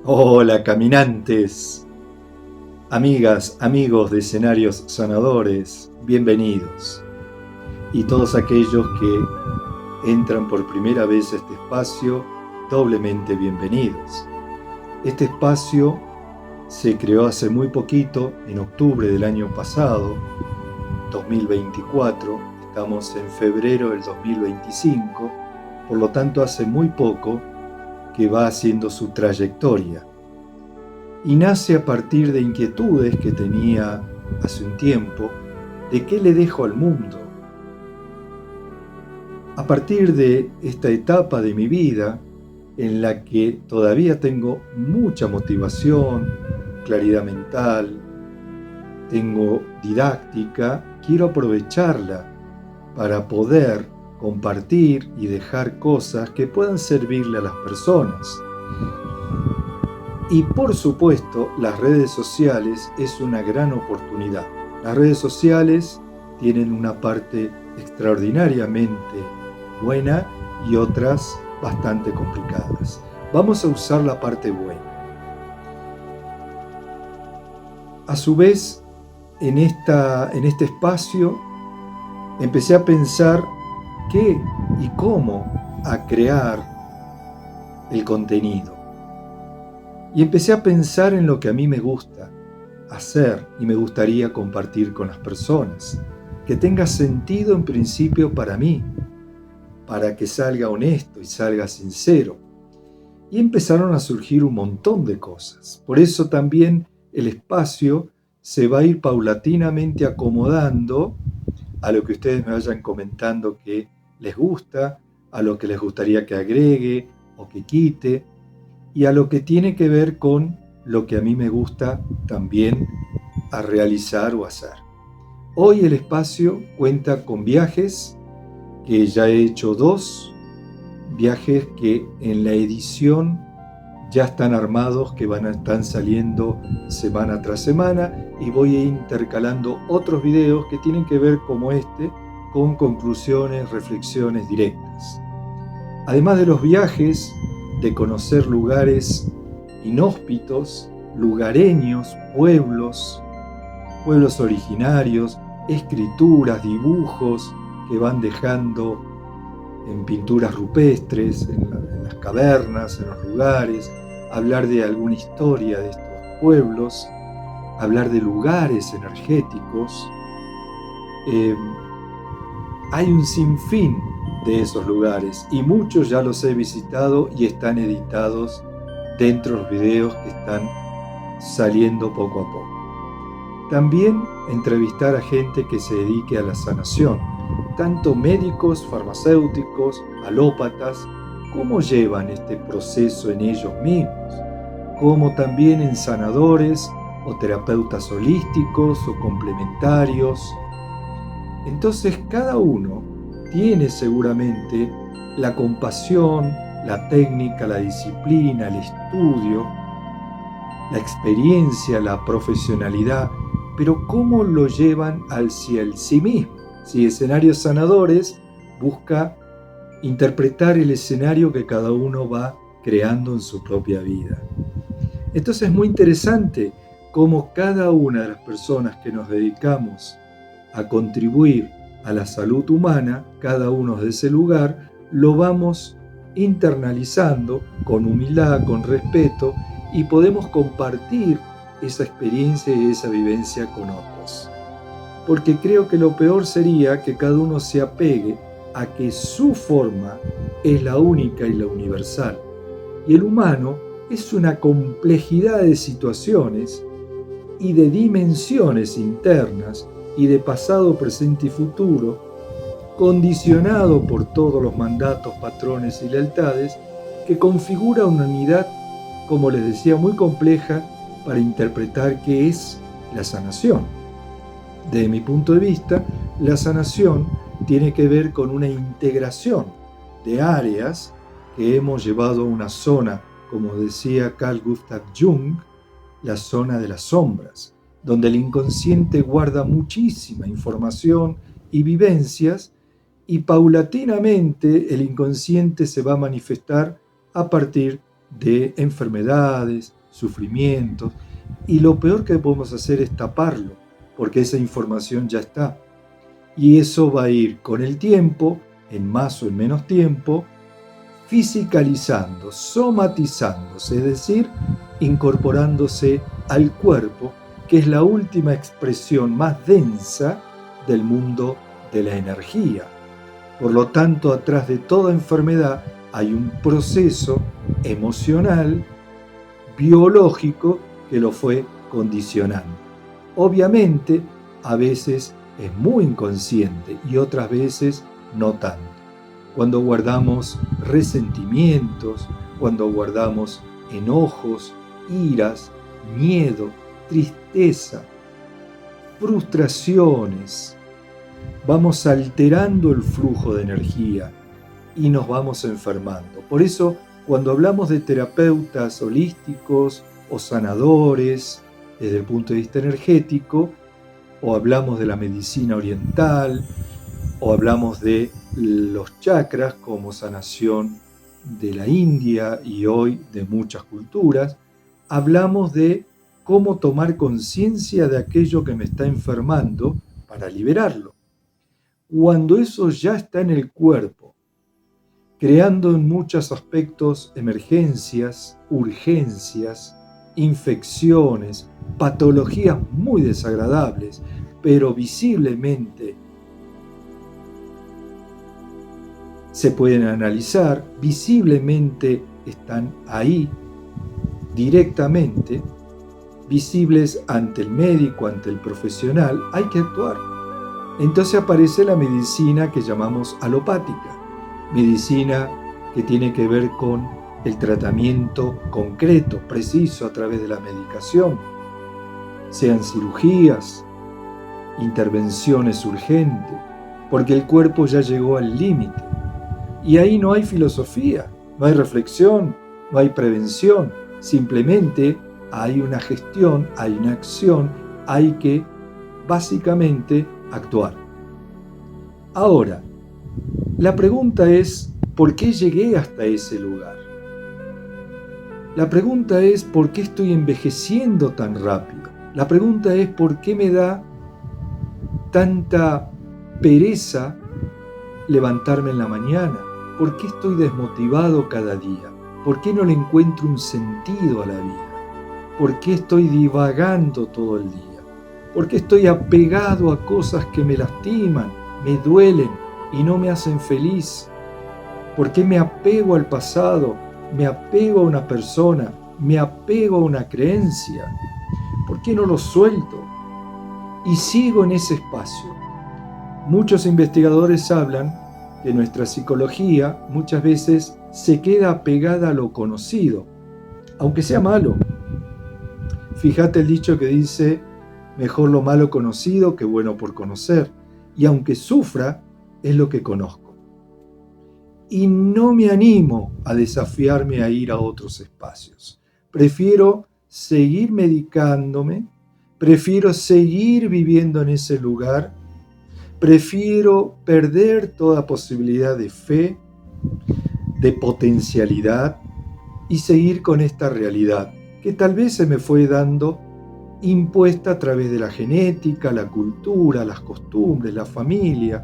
Hola, caminantes, amigas, amigos de escenarios sanadores, bienvenidos. Y todos aquellos que entran por primera vez a este espacio, doblemente bienvenidos. Este espacio se creó hace muy poquito, en octubre del año pasado, 2024, estamos en febrero del 2025, por lo tanto hace muy poco que va haciendo su trayectoria. Y nace a partir de inquietudes que tenía hace un tiempo de qué le dejo al mundo. A partir de esta etapa de mi vida en la que todavía tengo mucha motivación, claridad mental, tengo didáctica, quiero aprovecharla para poder compartir y dejar cosas que puedan servirle a las personas. Y por supuesto, las redes sociales es una gran oportunidad. Las redes sociales tienen una parte extraordinariamente buena y otras bastante complicadas. Vamos a usar la parte buena. A su vez, en este espacio, empecé a pensar qué y cómo a crear el contenido. Y empecé a pensar en lo que a mí me gusta hacer y me gustaría compartir con las personas, que tenga sentido en principio para mí, para que salga honesto y salga sincero. Y empezaron a surgir un montón de cosas. Por eso también el espacio se va a ir paulatinamente acomodando a lo que ustedes me vayan comentando que les gusta, a lo que les gustaría que agregue o que quite, y a lo que tiene que ver con lo que a mí me gusta también a realizar o hacer. Hoy el espacio cuenta con viajes, que ya he hecho 2, viajes que en la edición ya están armados, que están saliendo semana tras semana, y voy intercalando otros videos que tienen que ver como este, con conclusiones, reflexiones directas. Además de los viajes, de conocer lugares inhóspitos, lugareños, pueblos originarios, escrituras, dibujos que van dejando en pinturas rupestres, en las cavernas, en los lugares, hablar de alguna historia de estos pueblos, hablar de lugares energéticos. Hay un sinfín de esos lugares y muchos ya los he visitado y están editados dentro de los videos que están saliendo poco a poco. También entrevistar a gente que se dedique a la sanación, tanto médicos, farmacéuticos, alópatas, cómo llevan este proceso en ellos mismos, como también en sanadores o terapeutas holísticos o complementarios. Entonces cada uno tiene seguramente la compasión, la técnica, la disciplina, el estudio, la experiencia, la profesionalidad, pero cómo lo llevan hacia el sí mismo. Si Escenarios Sanadores busca interpretar el escenario que cada uno va creando en su propia vida. Entonces es muy interesante cómo cada una de las personas que nos dedicamos a contribuir a la salud humana, cada uno de ese lugar, lo vamos internalizando con humildad, con respeto, y podemos compartir esa experiencia y esa vivencia con otros. Porque creo que lo peor sería que cada uno se apegue a que su forma es la única y la universal. Y el humano es una complejidad de situaciones y de dimensiones internas y de pasado, presente y futuro, condicionado por todos los mandatos, patrones y lealtades, que configura una unidad, como les decía, muy compleja para interpretar qué es la sanación. Desde mi punto de vista, la sanación tiene que ver con una integración de áreas que hemos llevado a una zona, como decía Carl Gustav Jung, la zona de las sombras, donde el inconsciente guarda muchísima información y vivencias, y paulatinamente el inconsciente se va a manifestar a partir de enfermedades, sufrimientos, y lo peor que podemos hacer es taparlo, porque esa información ya está. Y eso va a ir con el tiempo, en más o en menos tiempo, fisicalizando, somatizándose, es decir, incorporándose al cuerpo, que es la última expresión más densa del mundo de la energía. Por lo tanto, atrás de toda enfermedad hay un proceso emocional, biológico, que lo fue condicionando. Obviamente, a veces es muy inconsciente y otras veces no tanto. Cuando guardamos resentimientos, cuando guardamos enojos, iras, miedo, tristeza, frustraciones, vamos alterando el flujo de energía y nos vamos enfermando. Por eso, cuando hablamos de terapeutas holísticos o sanadores desde el punto de vista energético, o hablamos de la medicina oriental, o hablamos de los chakras como sanación de la India y hoy de muchas culturas, hablamos de cómo tomar conciencia de aquello que me está enfermando para liberarlo. Cuando eso ya está en el cuerpo, creando en muchos aspectos emergencias, urgencias, infecciones, patologías muy desagradables, pero visiblemente se pueden analizar, visiblemente están ahí directamente, visibles ante el médico, ante el profesional, hay que actuar. Entonces aparece la medicina que llamamos alopática, medicina que tiene que ver con el tratamiento concreto, preciso a través de la medicación, sean cirugías, intervenciones urgentes, porque el cuerpo ya llegó al límite. Y ahí no hay filosofía, no hay reflexión, no hay prevención, simplemente hay una gestión, hay una acción, hay que básicamente actuar. Ahora, la pregunta es, ¿por qué llegué hasta ese lugar? La pregunta es, ¿por qué estoy envejeciendo tan rápido? La pregunta es, ¿por qué me da tanta pereza levantarme en la mañana? ¿Por qué estoy desmotivado cada día? ¿Por qué no le encuentro un sentido a la vida? ¿Por qué estoy divagando todo el día? ¿Por qué estoy apegado a cosas que me lastiman, me duelen y no me hacen feliz? ¿Por qué me apego al pasado? ¿Me apego a una persona? ¿Me apego a una creencia? ¿Por qué no lo suelto? Y sigo en ese espacio. Muchos investigadores hablan que nuestra psicología muchas veces se queda apegada a lo conocido, aunque sea malo. Fíjate el dicho que dice, mejor lo malo conocido que bueno por conocer, y aunque sufra, es lo que conozco. Y no me animo a desafiarme a ir a otros espacios. Prefiero seguir medicándome, prefiero seguir viviendo en ese lugar, prefiero perder toda posibilidad de fe, de potencialidad y seguir con esta realidad que tal vez se me fue dando impuesta a través de la genética, la cultura, las costumbres, la familia.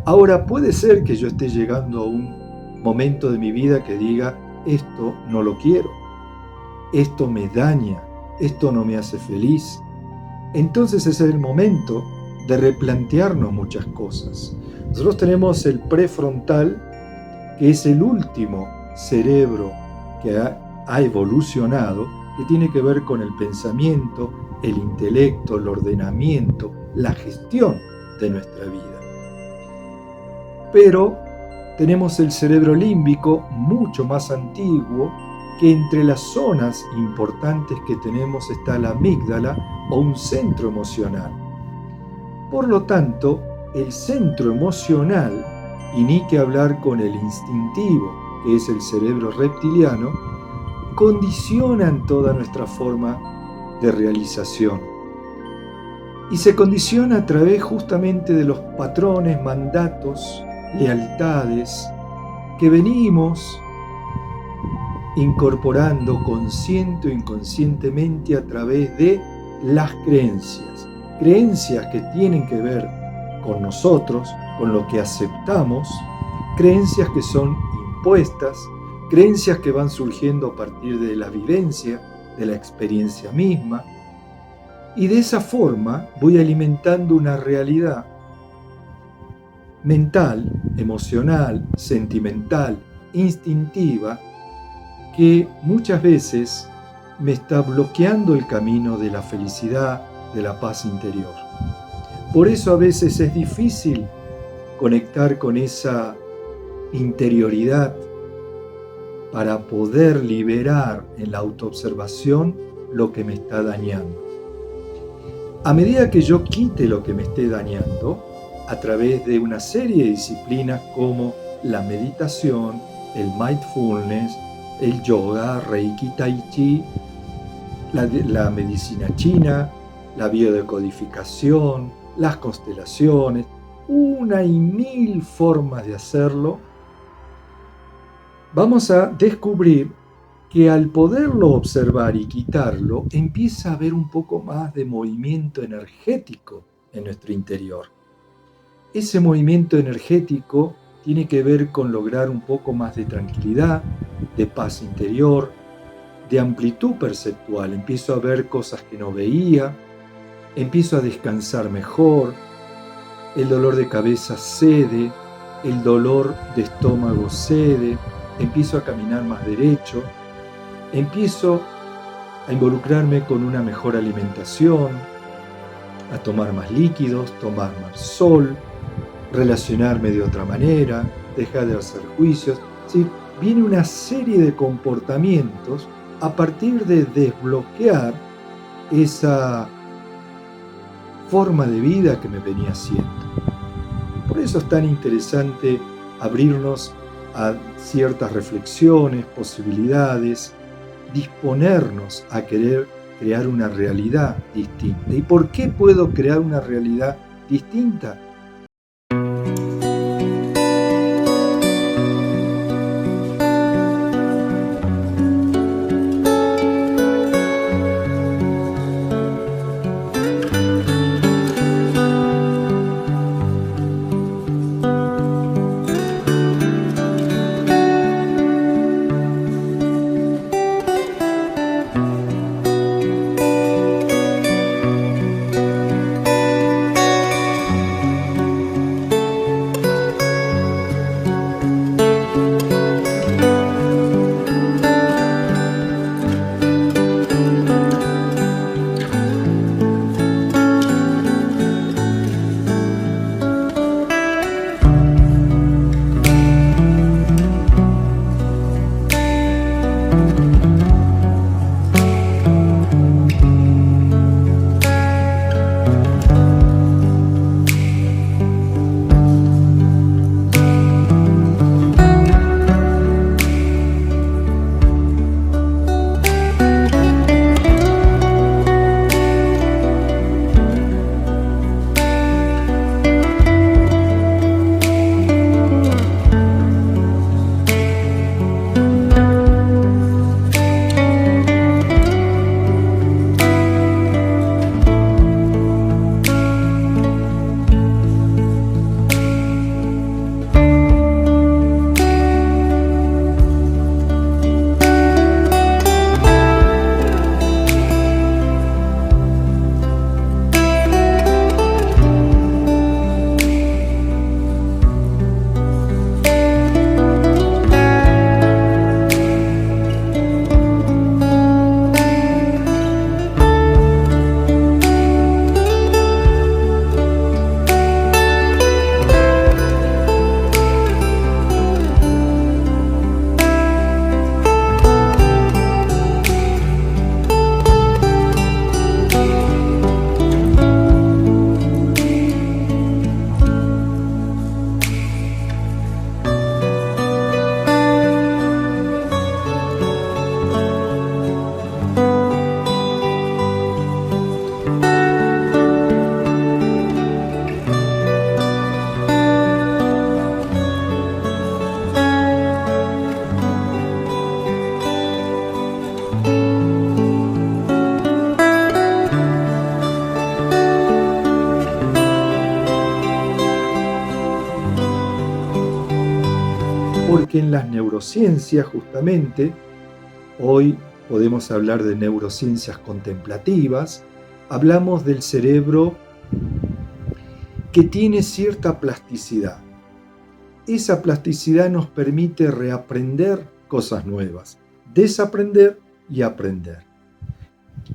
Ahora puede ser que yo esté llegando a un momento de mi vida que diga, esto no lo quiero, esto me daña, esto no me hace feliz. Entonces ese es el momento de replantearnos muchas cosas. Nosotros tenemos el prefrontal, que es el último cerebro que ha evolucionado, que tiene que ver con el pensamiento, el intelecto, el ordenamiento, la gestión de nuestra vida. Pero tenemos el cerebro límbico, mucho más antiguo, que entre las zonas importantes que tenemos está la amígdala o un centro emocional. Por lo tanto, el centro emocional, y ni que hablar con el instintivo, que es el cerebro reptiliano, condicionan toda nuestra forma de realización. Y se condiciona a través justamente de los patrones, mandatos, lealtades que venimos incorporando consciente o inconscientemente a través de las creencias. Creencias que tienen que ver con nosotros, con lo que aceptamos, creencias que son impuestas, creencias que van surgiendo a partir de la vivencia, de la experiencia misma, y de esa forma voy alimentando una realidad mental, emocional, sentimental, instintiva, que muchas veces me está bloqueando el camino de la felicidad, de la paz interior. Por eso a veces es difícil conectar con esa interioridad para poder liberar en la autoobservación lo que me está dañando. A medida que yo quite lo que me esté dañando, a través de una serie de disciplinas como la meditación, el mindfulness, el yoga, Reiki, Tai Chi, la medicina china, la biodecodificación, las constelaciones, una y mil formas de hacerlo, vamos a descubrir que al poderlo observar y quitarlo, empieza a haber un poco más de movimiento energético en nuestro interior. Ese movimiento energético tiene que ver con lograr un poco más de tranquilidad, de paz interior, de amplitud perceptual. Empiezo a ver cosas que no veía, empiezo a descansar mejor, el dolor de cabeza cede, el dolor de estómago cede, empiezo a caminar más derecho, empiezo a involucrarme con una mejor alimentación, a tomar más líquidos, tomar más sol, relacionarme de otra manera, dejar de hacer juicios. ¿Sí? Viene una serie de comportamientos a partir de desbloquear esa forma de vida que me venía haciendo. Por eso es tan interesante abrirnos a ciertas reflexiones, posibilidades, disponernos a querer crear una realidad distinta. ¿Y por qué puedo crear una realidad distinta? porque en las neurociencias justamente, hoy podemos hablar de neurociencias contemplativas, hablamos del cerebro que tiene cierta plasticidad. Esa plasticidad nos permite reaprender cosas nuevas, desaprender y aprender.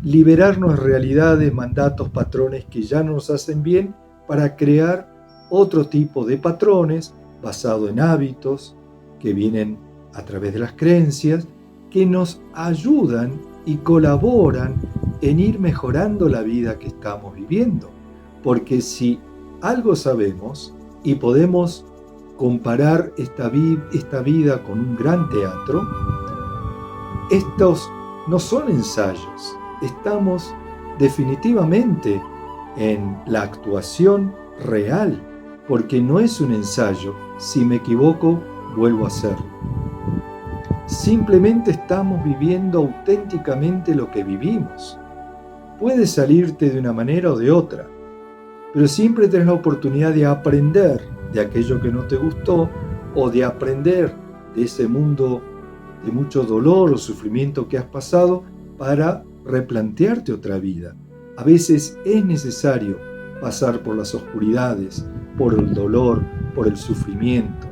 Liberarnos de realidades, mandatos, patrones que ya no nos hacen bien para crear otro tipo de patrones basados en hábitos que vienen a través de las creencias, que nos ayudan y colaboran en ir mejorando la vida que estamos viviendo. Porque si algo sabemos y podemos comparar esta vida con un gran teatro, estos no son ensayos, estamos definitivamente en la actuación real, porque no es un ensayo. Si me equivoco, vuelvo a hacerlo. Simplemente estamos viviendo auténticamente lo que vivimos. Puedes salirte de una manera o de otra, pero siempre tenés la oportunidad de aprender de aquello que no te gustó o de aprender de ese mundo de mucho dolor o sufrimiento que has pasado para replantearte otra vida. A veces es necesario pasar por las oscuridades, por el dolor, por el sufrimiento.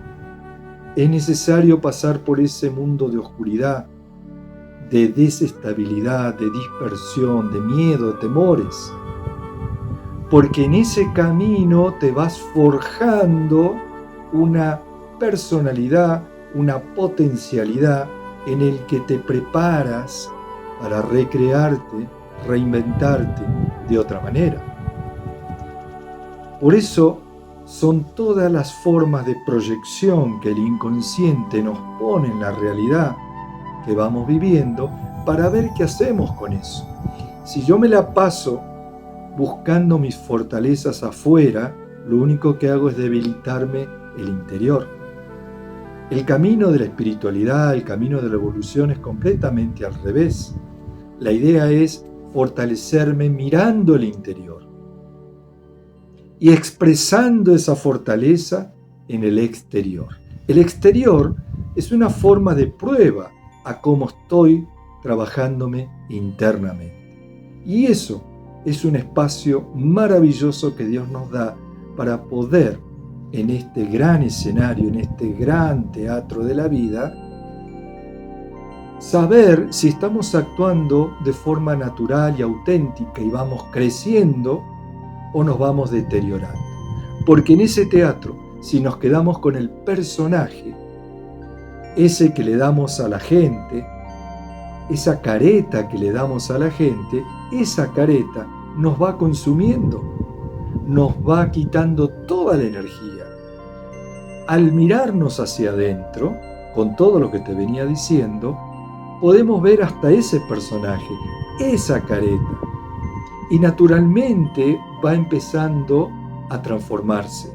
Es necesario pasar por ese mundo de oscuridad, de desestabilidad, de dispersión, de miedo, de temores. Porque en ese camino te vas forjando una personalidad, una potencialidad en el que te preparas para recrearte, reinventarte de otra manera. Por eso son todas las formas de proyección que el inconsciente nos pone en la realidad que vamos viviendo para ver qué hacemos con eso. Si yo me la paso buscando mis fortalezas afuera, lo único que hago es debilitarme el interior. El camino de la espiritualidad, el camino de la evolución es completamente al revés. La idea es fortalecerme mirando el interior y expresando esa fortaleza en el exterior. El exterior es una forma de prueba a cómo estoy trabajándome internamente. Y eso es un espacio maravilloso que Dios nos da para poder, en este gran escenario, en este gran teatro de la vida, saber si estamos actuando de forma natural y auténtica y vamos creciendo o nos vamos deteriorando. Porque en ese teatro, si nos quedamos con el personaje, ese que le damos a la gente, esa careta que le damos a la gente, esa careta nos va consumiendo, nos va quitando toda la energía. Al mirarnos hacia adentro, con todo lo que te venía diciendo, podemos ver hasta ese personaje, esa careta. Y naturalmente va empezando a transformarse,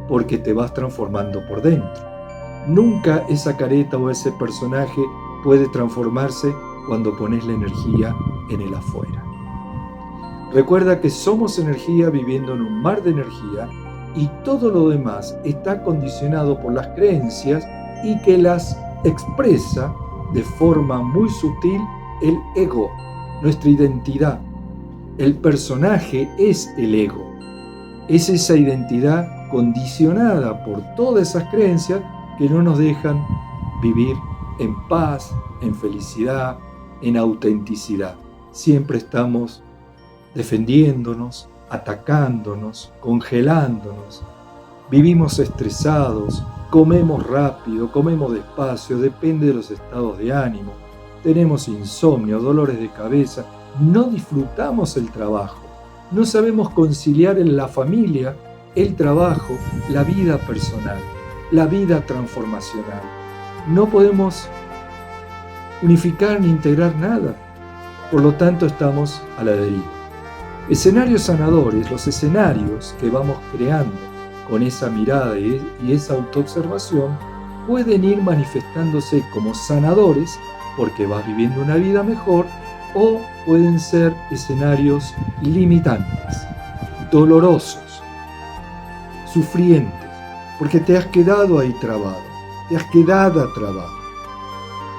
porque te vas transformando por dentro. Nunca esa careta o ese personaje puede transformarse cuando pones la energía en el afuera. Recuerda que somos energía viviendo en un mar de energía y todo lo demás está condicionado por las creencias y que las expresa de forma muy sutil el ego, nuestra identidad. El personaje es el ego. Es esa identidad condicionada por todas esas creencias que no nos dejan vivir en paz, en felicidad, en autenticidad. Siempre estamos defendiéndonos, atacándonos, congelándonos. Vivimos estresados, comemos rápido, comemos despacio, depende de los estados de ánimo. Tenemos insomnio, dolores de cabeza. No disfrutamos el trabajo. No sabemos conciliar en la familia, el trabajo, la vida personal, la vida transformacional. No podemos unificar ni integrar nada. Por lo tanto, estamos a la deriva. Escenarios sanadores, los escenarios que vamos creando con esa mirada y esa autoobservación, pueden ir manifestándose como sanadores porque vas viviendo una vida mejor, o pueden ser escenarios limitantes, dolorosos, sufrientes, porque te has quedado ahí trabado. te has quedado atrapado.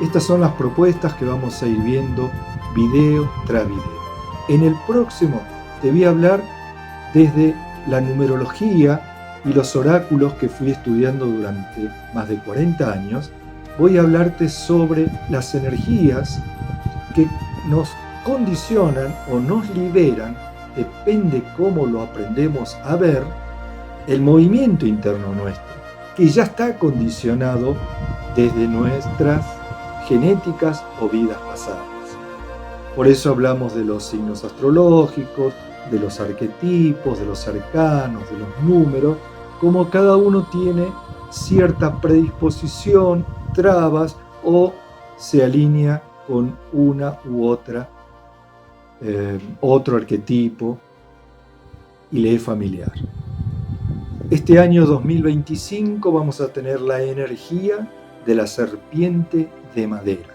Estas son las propuestas que vamos a ir viendo video tras video. En el próximo te voy a hablar desde la numerología y los oráculos que fui estudiando durante más de 40 años. Voy a hablarte sobre las energías que nos condicionan o nos liberan, depende cómo lo aprendemos a ver, el movimiento interno nuestro, que ya está condicionado desde nuestras genéticas o vidas pasadas. Por eso hablamos de los signos astrológicos, de los arquetipos, de los arcanos, de los números, como cada uno tiene cierta predisposición, trabas o se alinea con una u otra, otro arquetipo y le es familiar. Este año 2025 vamos a tener la energía de la serpiente de madera.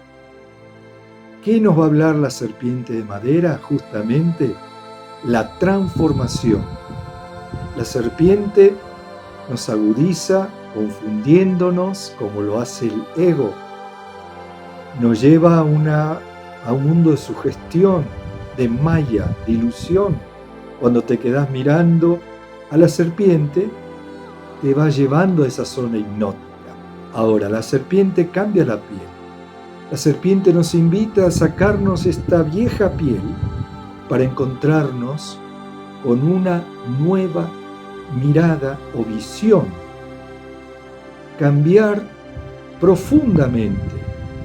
¿Qué nos va a hablar la serpiente de madera? Justamente la transformación. La serpiente nos agudiza confundiéndonos como lo hace el ego. Nos lleva a un mundo de sugestión, de maya, de ilusión. Cuando te quedas mirando a la serpiente, te va llevando a esa zona hipnótica. Ahora, la serpiente cambia la piel. La serpiente nos invita a sacarnos esta vieja piel para encontrarnos con una nueva mirada o visión. Cambiar profundamente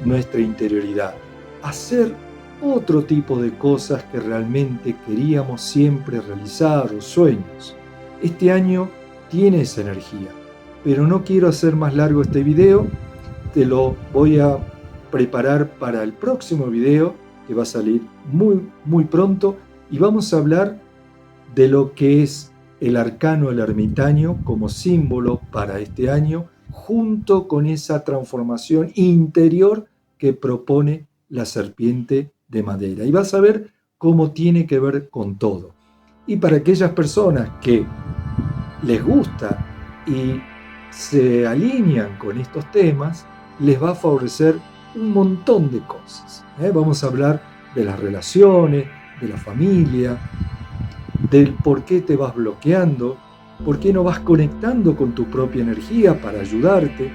nuestra interioridad. Hacer otro tipo de cosas que realmente queríamos siempre realizar o sueños. Este año tiene esa energía, pero no quiero hacer más largo este video. Te lo voy a preparar para el próximo video que va a salir muy pronto y vamos a hablar de lo que es el arcano del ermitaño como símbolo para este año, junto con esa transformación interior que propone la serpiente de madera. Y vas a ver cómo tiene que ver con todo. Y para aquellas personas que les gusta y se alinean con estos temas, les va a favorecer un montón de cosas. Vamos a hablar de las relaciones, de la familia, del por qué te vas bloqueando, por qué no vas conectando con tu propia energía para ayudarte.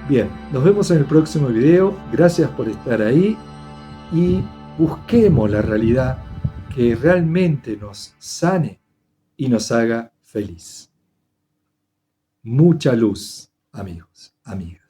Bien, nos vemos en el próximo video. Gracias por estar ahí y busquemos la realidad que realmente nos sane y nos haga feliz. Mucha luz, amigos, amigas.